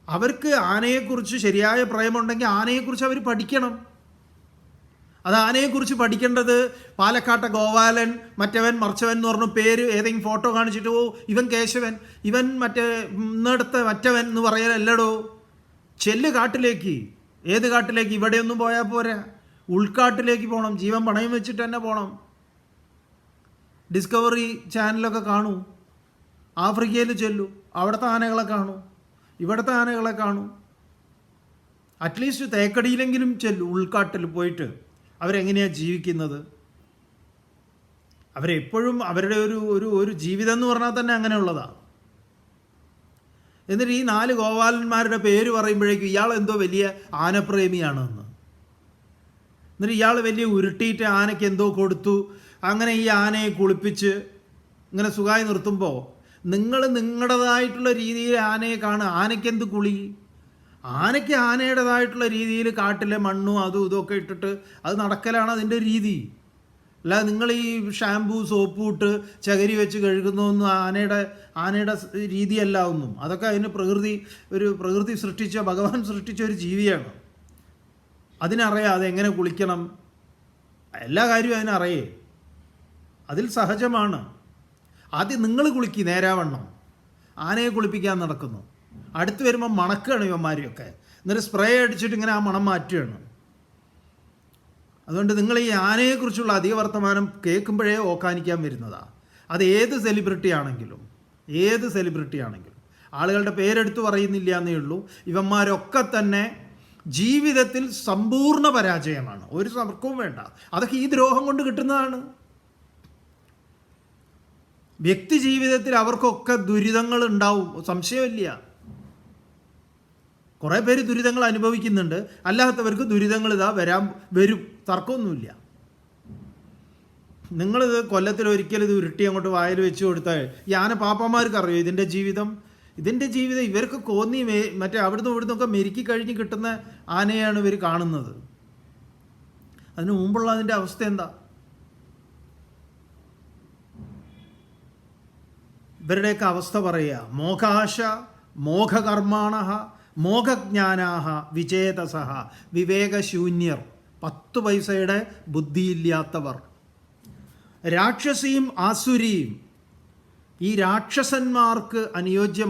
അവർക്ക് ആനയെക്കുറിച്ച് ശരിയായ പ്രേമുണ്ടെങ്കിൽ ആനയെക്കുറിച്ച് അവർ പഠിക്കണം. അത് ആനയെക്കുറിച്ച് പഠിക്കേണ്ടത് പാലക്കാട്ടെ ഗോപാലൻ, മറ്റവൻ മറിച്ചവൻ എന്ന് പറഞ്ഞു പേര് ഏതെങ്കിലും ഫോട്ടോ കാണിച്ചിട്ട് ഇവൻ കേശവൻ, ഇവൻ മറ്റേ ഇന്നടുത്ത മറ്റവൻ എന്ന് പറയാനല്ലടോ. ചെല്ല് കാട്ടിലേക്ക്. ഏത് കാട്ടിലേക്ക്? ഇവിടെയൊന്നും പോയാൽ പോരാ, ഉൾക്കാട്ടിലേക്ക് പോകണം. ജീവൻ പണയം വെച്ചിട്ട് തന്നെ പോകണം. ഡിസ്കവറി ചാനലൊക്കെ കാണൂ. ആഫ്രിക്കയിൽ ചെല്ലൂ, അവിടുത്തെ ആനകളെ കാണൂ, ഇവിടുത്തെ ആനകളെ കാണൂ. അറ്റ്ലീസ്റ്റ് തേക്കടിയിലെങ്കിലും ചെല്ലൂ, ഉൾക്കാട്ടിൽ പോയിട്ട് അവരെങ്ങനെയാണ് ജീവിക്കുന്നത്. അവരെപ്പോഴും അവരുടെ ഒരു ജീവിതം എന്ന് പറഞ്ഞാൽ തന്നെ അങ്ങനെയുള്ളതാണ്. എന്നിട്ട് ഈ 4 ഗോപാലന്മാരുടെ പേര് പറയുമ്പോഴേക്കും ഇയാൾ എന്തോ വലിയ ആനപ്രേമിയാണെന്ന്. എന്നിട്ട് ഇയാൾ വലിയ ഉരുട്ടിയിട്ട് ആനയ്ക്ക് എന്തോ കൊടുത്തു, അങ്ങനെ ഈ ആനയെ കുളിപ്പിച്ച് ഇങ്ങനെ സുഖമായി നിർത്തുമ്പോൾ നിങ്ങൾ നിങ്ങളുടേതായിട്ടുള്ള രീതിയിൽ ആനയെ കാണുക. ആനയ്ക്ക് എന്ത് കുളി? ആനയ്ക്ക് ആനയുടേതായിട്ടുള്ള രീതിയിൽ കാട്ടിലെ മണ്ണും അതും ഇതൊക്കെ ഇട്ടിട്ട് അത് നടക്കലാണ് അതിൻ്റെ രീതി. അല്ലാതെ നിങ്ങൾ ഈ ഷാമ്പൂ സോപ്പ് ഇട്ട് ചകിരി വെച്ച് കഴുകുന്നതൊന്നും ആനയുടെ രീതിയല്ല ഒന്നും. അതൊക്കെ അതിന് പ്രകൃതി സൃഷ്ടിച്ച, ഭഗവാൻ സൃഷ്ടിച്ച ഒരു ജീവിയാണ്. അതിനറിയാം അതെങ്ങനെ കുളിക്കണം, എല്ലാ കാര്യവും അതിനറിയേ. അതിൽ സഹജമാണ്. ആദ്യം നിങ്ങൾ കുളിക്കുക നേരാവണ്ണം. ആനയെ കുളിപ്പിക്കാൻ നടക്കുന്നു. അടുത്ത് വരുമ്പോൾ മണക്കുകയാണ് ഇവന്മാരെയൊക്കെ. എന്നിട്ട് സ്പ്രേ അടിച്ചിട്ട് ഇങ്ങനെ ആ മണം മാറ്റുകയാണ്. അതുകൊണ്ട് നിങ്ങൾ ഈ ആനയെക്കുറിച്ചുള്ള അധിക വർത്തമാനം കേൾക്കുമ്പോഴേ ഓക്കാനിക്കാൻ വരുന്നതാണ്. അത് ഏത് സെലിബ്രിറ്റി ആണെങ്കിലും ആളുകളുടെ പേരെടുത്ത് പറയുന്നില്ല എന്നേ ഉള്ളൂ. ഇവന്മാരൊക്കെ തന്നെ ജീവിതത്തിൽ സമ്പൂർണ്ണ പരാജയമാണ്. ഒരു തർക്കവും വേണ്ട. അതൊക്കെ ഈ ദ്രോഹം കൊണ്ട് കിട്ടുന്നതാണ്. വ്യക്തി ജീവിതത്തിൽ അവർക്കൊക്കെ ദുരിതങ്ങൾ ഉണ്ടാവും, സംശയമില്ല. കുറേ പേര് ദുരിതങ്ങൾ അനുഭവിക്കുന്നുണ്ട്, അല്ലാത്തവർക്ക് ദുരിതങ്ങൾ വരും, തർക്കമൊന്നുമില്ല. നിങ്ങളിത് കൊല്ലത്തിൽ ഒരിക്കലും ഇത് ഉരുട്ടി അങ്ങോട്ട് വായിൽ വെച്ച് കൊടുത്താൽ ഈ ആന പാപ്പന്മാർക്ക് അറിയോ ഇതിൻ്റെ ജീവിതം ഇവർക്ക് കോന്നി മറ്റേ അവിടുന്ന് ഇവിടുന്നൊക്കെ മെരുക്കി കഴിഞ്ഞ് കിട്ടുന്ന ആനയാണ് ഇവർ കാണുന്നത്. അതിന് മുമ്പുള്ള അതിൻ്റെ അവസ്ഥ എന്താ? ഇവരുടെയൊക്കെ അവസ്ഥ പറയുക. മോഘാശ മോഘകർമാണ മോഘജ്ഞാനാഹ വിചേതസഹ വിവേകശൂന്യർ. 10 പൈസയുടെ ബുദ്ധിയില്ലാത്തവർ. രാക്ഷസിയും ആസുരിയും, ഈ രാക്ഷസന്മാർക്ക് അനുയോജ്യമായ